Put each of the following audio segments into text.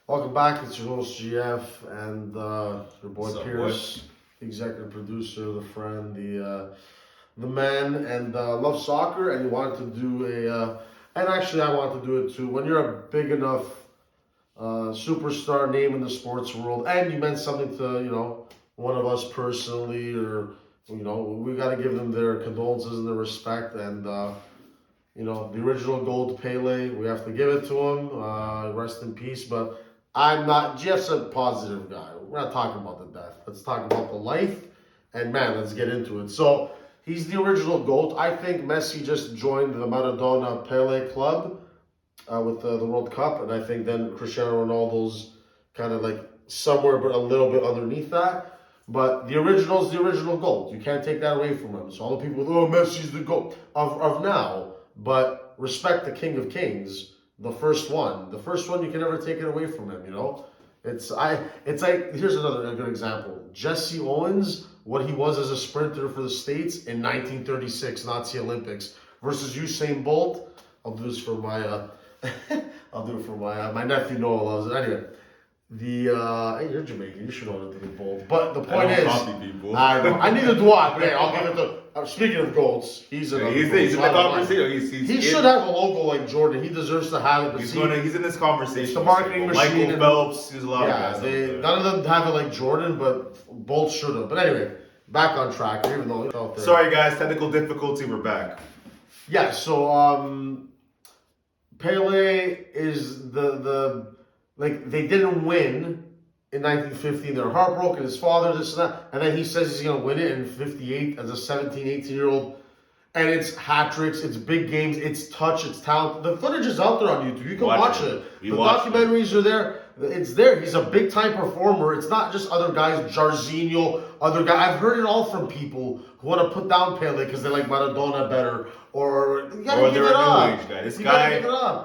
Welcome back. It's your host GF and your boy Pierce, executive producer, the friend, the man, and loves soccer. And he wanted to do and actually I want to do it too. When you're a big enough superstar name in the sports world, and you meant something to one of us personally, or we got to give them their condolences and their respect. And the original GOAT Pele, we have to give it to him. Rest in peace. But I'm not. Jeff's a positive guy. We're not talking about the death. Let's talk about the life. And man, let's get into it. So he's the original GOAT. I think Messi just joined the Maradona Pele club with the World Cup, and I think then Cristiano Ronaldo's kind of like somewhere, but a little bit underneath that. But the original's the original GOAT. You can't take that away from him. So all the people, Messi's the GOAT of now. But respect the King of Kings. The first one you can never take it away from him. It's like, here's another good example. Jesse Owens, what he was as a sprinter for the States in 1936 Nazi Olympics versus Usain Bolt. I'll do this for my my nephew Noah loves it. Anyway, hey, you're Jamaican, you should know what to do Bolt. But the point is, I know. I neither do I. But hey, I'll give it to. Speaking of GOATs, he's in the conversation. He should have a logo like Jordan. He deserves to have it. He's in this conversation. It's the marketing machine. Michael Phelps. There's a lot of guys. None of them have it like Jordan, but both should have. But anyway, back on track. Even though sorry guys, technical difficulty. We're back. Yeah. So Pele is the they didn't win in 1915, they're heartbroken, his father, this and that, and then he says he's going to win it in 58 as a 17, 18-year-old, and it's hat-tricks, it's big games, it's touch, it's talent. The footage is out there on YouTube. You can watch it. The documentaries are there. It's there. He's a big-time performer. It's not just other guys, Jarzinho, other guys. I've heard it all from people who want to put down Pele because they like Maradona better, or you gotta give it up. This guy,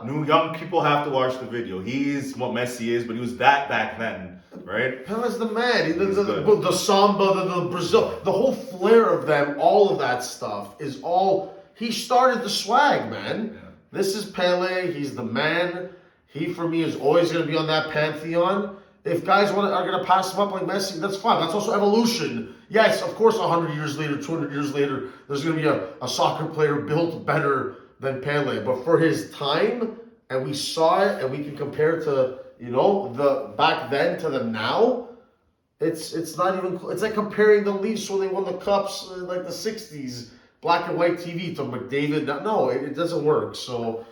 new young people have to watch the video. He's what Messi is, but he was that back then. Right? Pele's the man. The samba, the Brazil, the whole flair of them, all of that stuff is all. He started the swag, man. Yeah. This is Pele. He's the man. He, for me, is always going to be on that pantheon. If guys are going to pass him up like Messi, that's fine. That's also evolution. Yes, of course, 100 years later, 200 years later, there's going to be a soccer player built better than Pele. But for his time, and we saw it, and we can compare to the back then to the now, it's not even. It's like comparing the Leafs when they won the cups like the '60s, black and white TV to McDavid. No, it doesn't work. So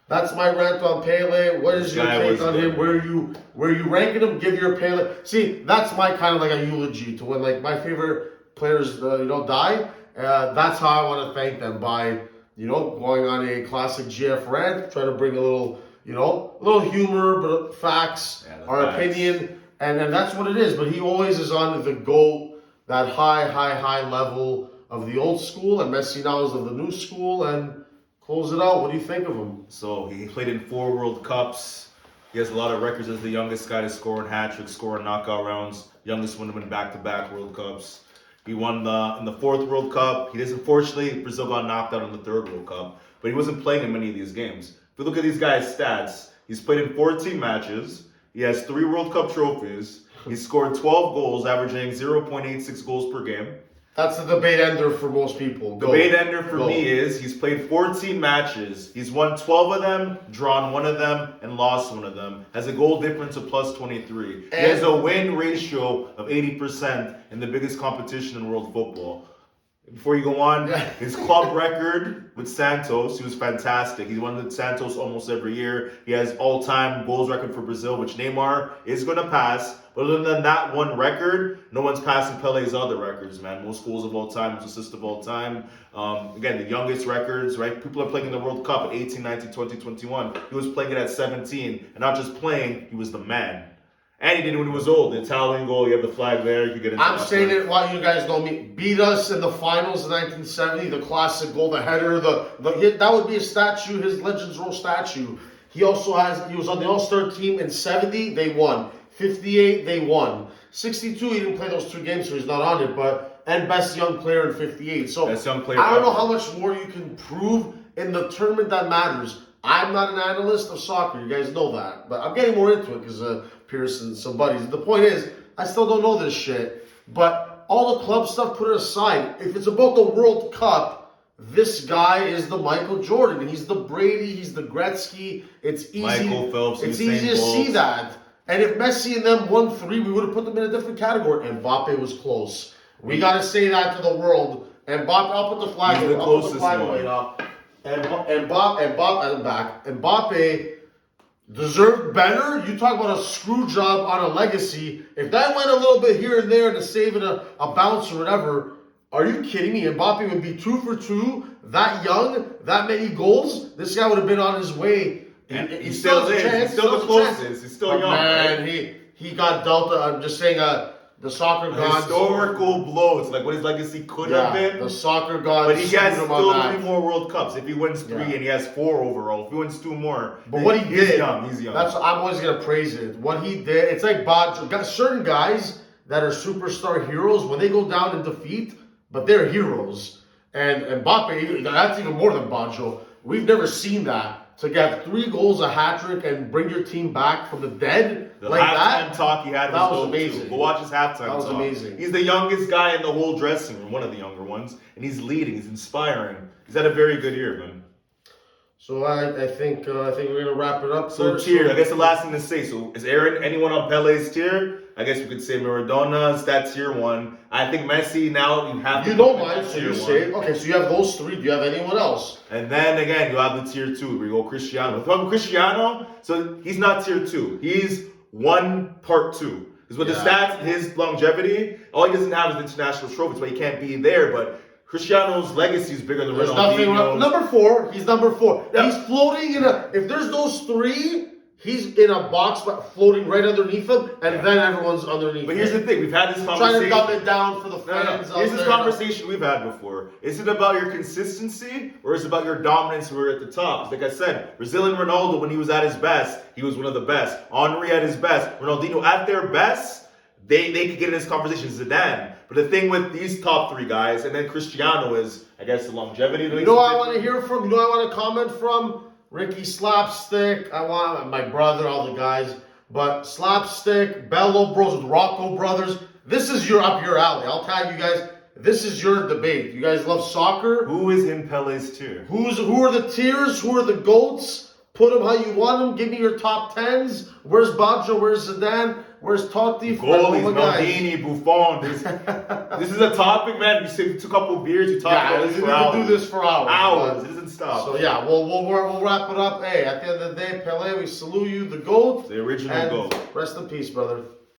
that's my rant on Pele. What is your take on him? Where you ranking him? Give your Pele. See, that's my kind of like a eulogy to when like my favorite players die. That's how I want to thank them by going on a classic GF rant, trying to bring a little. A little humor, but facts, our opinion, and that's what it is. But he always is on the GOAT, that high level of the old school, and Messi now is of the new school, and close it out. What do you think of him? So he played in 4 World Cups. He has a lot of records as the youngest guy to score in hat-tricks, score in knockout rounds, youngest one to win back-to-back World Cups. He won in the 4th World Cup. Unfortunately, Brazil got knocked out in the 3rd World Cup, but he wasn't playing in many of these games. If you look at these guys' stats, he's played in 14 matches. He has 3 World Cup trophies. He's scored 12 goals, averaging 0.86 goals per game. That's the debate ender for most people. Debate ender for me is he's played 14 matches. He's won 12 of them, drawn 1 of them, and lost 1 of them. Has a goal difference of plus 23. He has a win ratio of 80% in the biggest competition in world football. Before you go on, his club record with Santos, he was fantastic. He won with Santos almost every year. He has all-time goals record for Brazil, which Neymar is going to pass. But other than that one record, no one's passing Pele's other records, man. Most goals of all time, most assists of all time. Again, the youngest records, right? People are playing in the World Cup at 18, 19, 20, 21. He was playing it at 17. And not just playing, he was the man. And he did it when he was old. The Italian goal, you have the flag there. You get into I'm saying it while you guys know me. Beat us in the finals in 1970. The classic goal, the header, that would be a statue, his Legends Row statue. He was on the All-Star team in 70. They won. 58, they won. 62, he didn't play those 2 games, so he's not on it. And best young player in 58. So best young player I don't know how much more you can prove in the tournament that matters. I'm not an analyst of soccer. You guys know that. But I'm getting more into it because Pierce and some buddies. The point is, I still don't know this shit. But all the club stuff, put it aside. If it's about the World Cup, this guy is the Michael Jordan. He's the Brady. He's the Gretzky. It's easy. Michael Phelps. It's easy to see that. And if Messi and them won 3, we would have put them in a different category. And Mbappe was close. We got to say that to the world. And Mbappe, I'll put the flag He's away. the I'll put the closest flag one. away now. And I'm back. Mbappe deserved better. You talk about a screw job on a legacy. If that went a little bit here and there to save it a bounce or whatever, are you kidding me? Mbappe would be 2 for 2, that young, that many goals. This guy would have been on his way. And he he still is. He's still the closest. He's still young. Man, right? he got dealt. I'm just saying, the soccer gods. Historical blow. It's like what his legacy could have been. The soccer gods. But he has screwed him still on 3 more World Cups. If he wins 3 and he has 4 overall, if he wins 2 more, but what he did, he's young. He's young. That's I'm always gonna praise it. What he did, it's like Baggio. Certain guys that are superstar heroes, when they go down in defeat, but they're heroes. And Mbappe, that's even more than Baggio. We've never seen that. To get 3 goals, a hat trick, and bring your team back from the dead the like halftime that. talk he had That was dope, amazing. too. Go watch his halftime That was talk. amazing. He's the youngest guy in the whole dressing room, one of the younger ones, and he's leading. He's inspiring. He's had a very good year, man. So I think we're gonna wrap it up. So tier. I guess the last thing to say. So is Aaron anyone on Pele's tier? I guess we could say Maradona's that tier 1. I think Messi now you have. You know mine, so you say it. Okay, so you have those 3. Do you have anyone else? And then again, you have the tier 2 where you go Cristiano. If I'm Cristiano, so he's not tier 2. He's 1 part 2. Because with the stats, his longevity, all he doesn't have is international trophies, but he can't be there. But Cristiano's legacy is bigger than Ronaldinho's. Number 4. He's number 4. Yeah. He's floating in a. If there's those 3, he's in a box, but floating right underneath him, and then everyone's underneath. But here's the thing: we've had this Trying conversation. to dumb it down for the fans. Here's this conversation we've had before. Is it about your consistency, or is it about your dominance? We're at the top. Like I said, Brazilian Ronaldo, when he was at his best, he was one of the best. Henry at his best. Ronaldinho at their best, they could get in this conversation. Zidane. But the thing with these top 3 guys, and then Cristiano is, I guess, the longevity. You know what I want to hear from? You know what I want to comment from? Ricky Slapstick. I want my brother, all the guys. But Slapstick, Bello Bros with Rocco Brothers. This is up your alley. I'll tag you guys. This is your debate. You guys love soccer. Who is in Pele's tier? Who are the tiers? Who are the GOATs? Put them how you want them. Give me your top 10s. Where's Baggio? Where's Zidane? Where's Totti? Goalies, Maldini, Buffon. This is a topic, man. You took a couple beers. You talk about this for hours. We can do this for hours. Hours. It doesn't stop. So yeah, we'll wrap it up. Hey, at the end of the day, Pele, we salute you, the GOAT. The original GOAT. Rest in peace, brother.